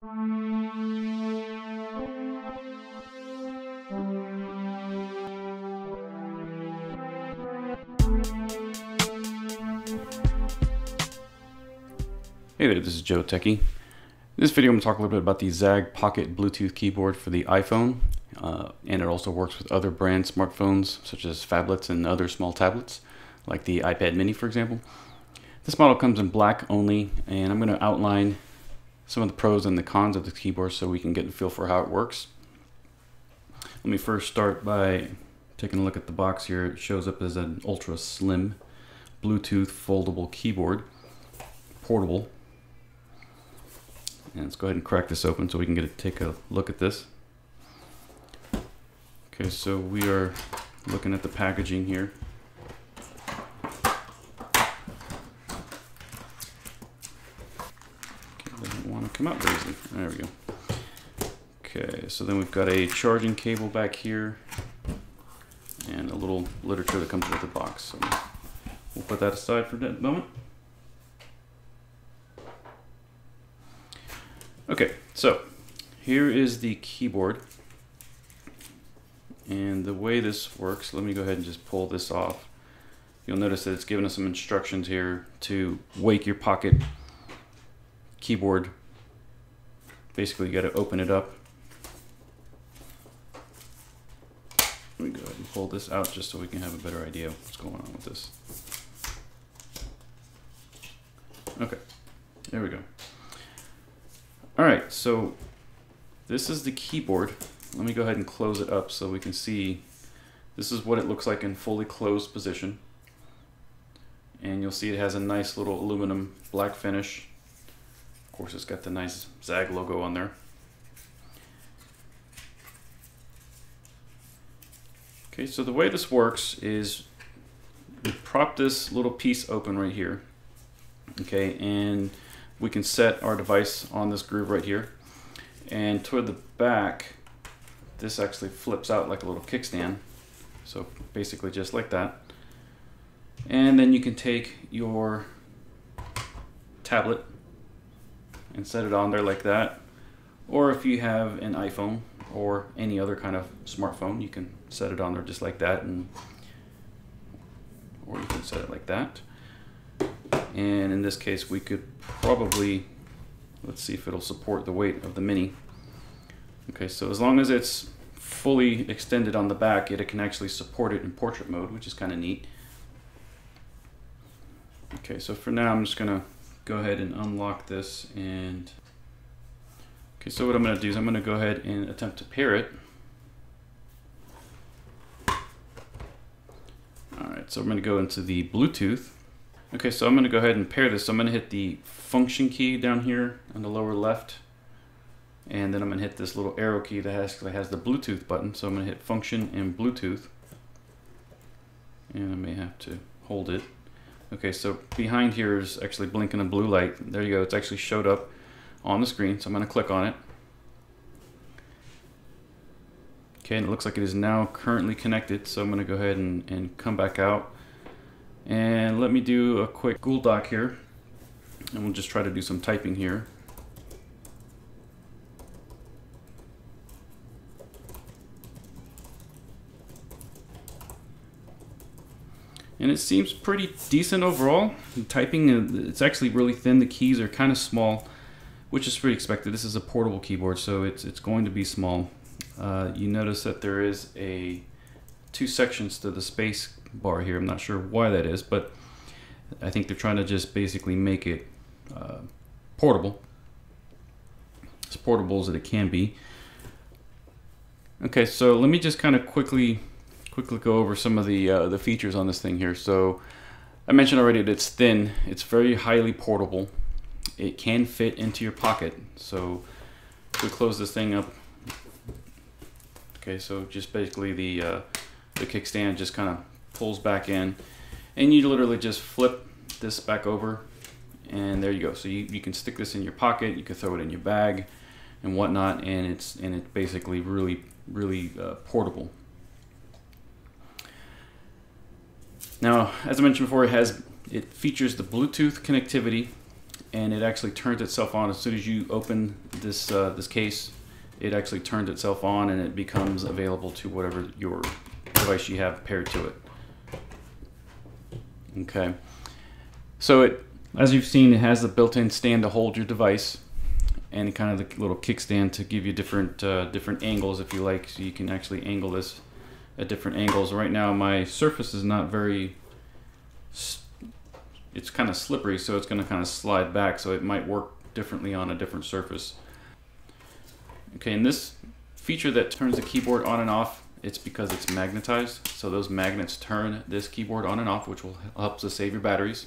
Hey there, this is Joe Techie. In this video I'm going to talk a little bit about the ZAGG Pocket Bluetooth keyboard for the iPhone, and it also works with other brand smartphones such as phablets and other small tablets like the iPad mini, for example. This model comes in black only, and I'm going to outline some of the pros and the cons of the keyboard so we can get a feel for how it works. Let me first start by taking a look at the box here. It shows up as an ultra slim Bluetooth foldable keyboard, portable. And let's go ahead and crack this open so we can take a look at this. Okay, so we are looking at the packaging here. Okay, doesn't want to come out very easily. There we go. Okay, so then we've got a charging cable back here and a little literature that comes with the box. So we'll put that aside for that moment. Okay, so here is the keyboard, and the way this works, let me go ahead and just pull this off. You'll notice that it's giving us some instructions here to wake your pocket keyboard. Basically, you got to open it up. Let me go ahead and pull this out just so we can have a better idea of what's going on with this. Okay, there we go. Alright, so this is the keyboard. Let me go ahead and close it up so we can see. This is what it looks like in fully closed position. And you'll see it has a nice little aluminum black finish. Of course, it's got the nice ZAGG logo on there. Okay, so the way this works is we prop this little piece open right here. Okay, and we can set our device on this groove right here, and toward the back this actually flips out like a little kickstand, so basically just like that. And then you can take your tablet and set it on there like that, or if you have an iPhone or any other kind of smartphone, you can set it on there just like that, or you can set it like that. And in this case, we could probably, let's see if it'll support the weight of the mini. Okay, so as long as it's fully extended on the back, it can actually support it in portrait mode, which is kind of neat. Okay, so for now, I'm just gonna go ahead and unlock this. And okay, so what I'm gonna do is I'm gonna go ahead and attempt to pair it. All right, so I'm gonna go into the Bluetooth. Okay, so I'm going to go ahead and pair this. So I'm going to hit the function key down here on the lower left, and then I'm going to hit this little arrow key that has the Bluetooth button. So I'm going to hit function and Bluetooth, and I may have to hold it. Okay, so behind here is actually blinking a blue light. There you go. It's actually showed up on the screen, so I'm going to click on it. Okay, and it looks like it is now currently connected, so I'm going to go ahead and come back out. And let me do a quick Google Doc here, and we'll just try to do some typing here. And it seems pretty decent overall. The typing, it's actually really thin. The keys are kind of small, which is pretty expected. This is a portable keyboard, so it's going to be small. You notice that there is two sections to the space bar here. I'm not sure why that is, but I think they're trying to just basically make it portable, as portable as it can be. Okay, so let me just kind of quickly go over some of the features on this thing here. So I mentioned already that it's thin. It's very highly portable. It can fit into your pocket. So if we close this thing up, okay, so just basically the kickstand just kind of pulls back in, and you literally just flip this back over, and there you go. So you can stick this in your pocket, you can throw it in your bag and whatnot, and it's basically really portable. Now, as I mentioned before, it features the Bluetooth connectivity, and it actually turns itself on as soon as you open this this case. It actually turns itself on and it becomes available to whatever your device you have paired to it. Okay, so it, as you've seen, it has the built-in stand to hold your device, and kind of the little kickstand to give you different different angles if you like, so you can actually angle this at different angles. Right now my surface is not very, it's kind of slippery, so it's going to kind of slide back, so it might work differently on a different surface. Okay, and this feature that turns the keyboard on and off, it's because it's magnetized, so those magnets turn this keyboard on and off, which will help to save your batteries.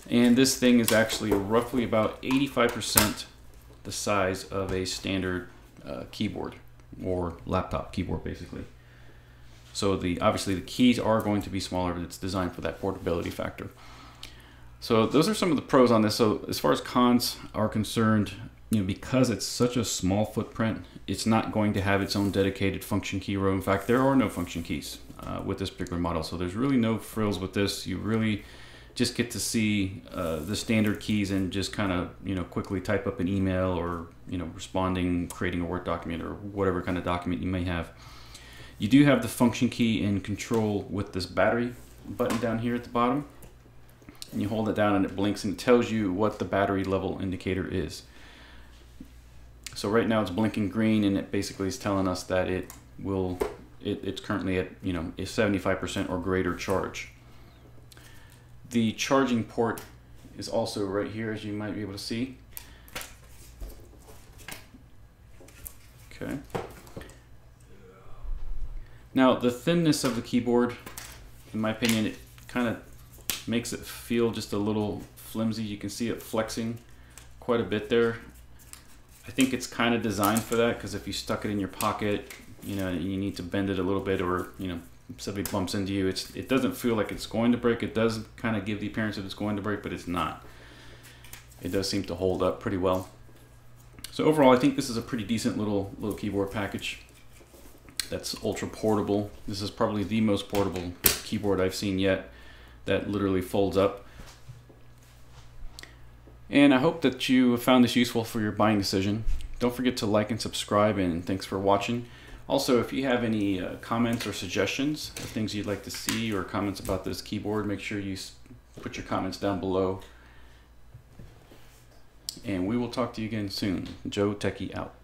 And this thing is actually roughly about 85% the size of a standard keyboard or laptop keyboard, basically. So obviously the keys are going to be smaller, but it's designed for that portability factor. So those are some of the pros on this. So as far as cons are concerned, because it's such a small footprint, it's not going to have its own dedicated function key row. In fact, there are no function keys with this particular model. So there's really no frills with this. You really just get to see the standard keys and just kind of quickly type up an email, or responding, creating a Word document, or whatever kind of document you may have. You do have the function key and control with this battery button down here at the bottom, and you hold it down and it blinks and it tells you what the battery level indicator is. So right now it's blinking green, and it basically is telling us that it's currently at a 75% or greater charge. The charging port is also right here, as you might be able to see. Okay. Now the thinness of the keyboard, in my opinion, it kind of makes it feel just a little flimsy. You can see it flexing quite a bit there. I think it's kind of designed for that, because if you stuck it in your pocket, you need to bend it a little bit, or somebody bumps into you, it doesn't feel like it's going to break. It does kind of give the appearance that it's going to break, but it's not. It does seem to hold up pretty well. So overall, I think this is a pretty decent little keyboard package that's ultra portable. This is probably the most portable keyboard I've seen yet that literally folds up. And I hope that you found this useful for your buying decision. Don't forget to like and subscribe, and thanks for watching. Also, if you have any comments or suggestions of things you'd like to see, or comments about this keyboard, make sure you put your comments down below. And we will talk to you again soon. Joe Techie out.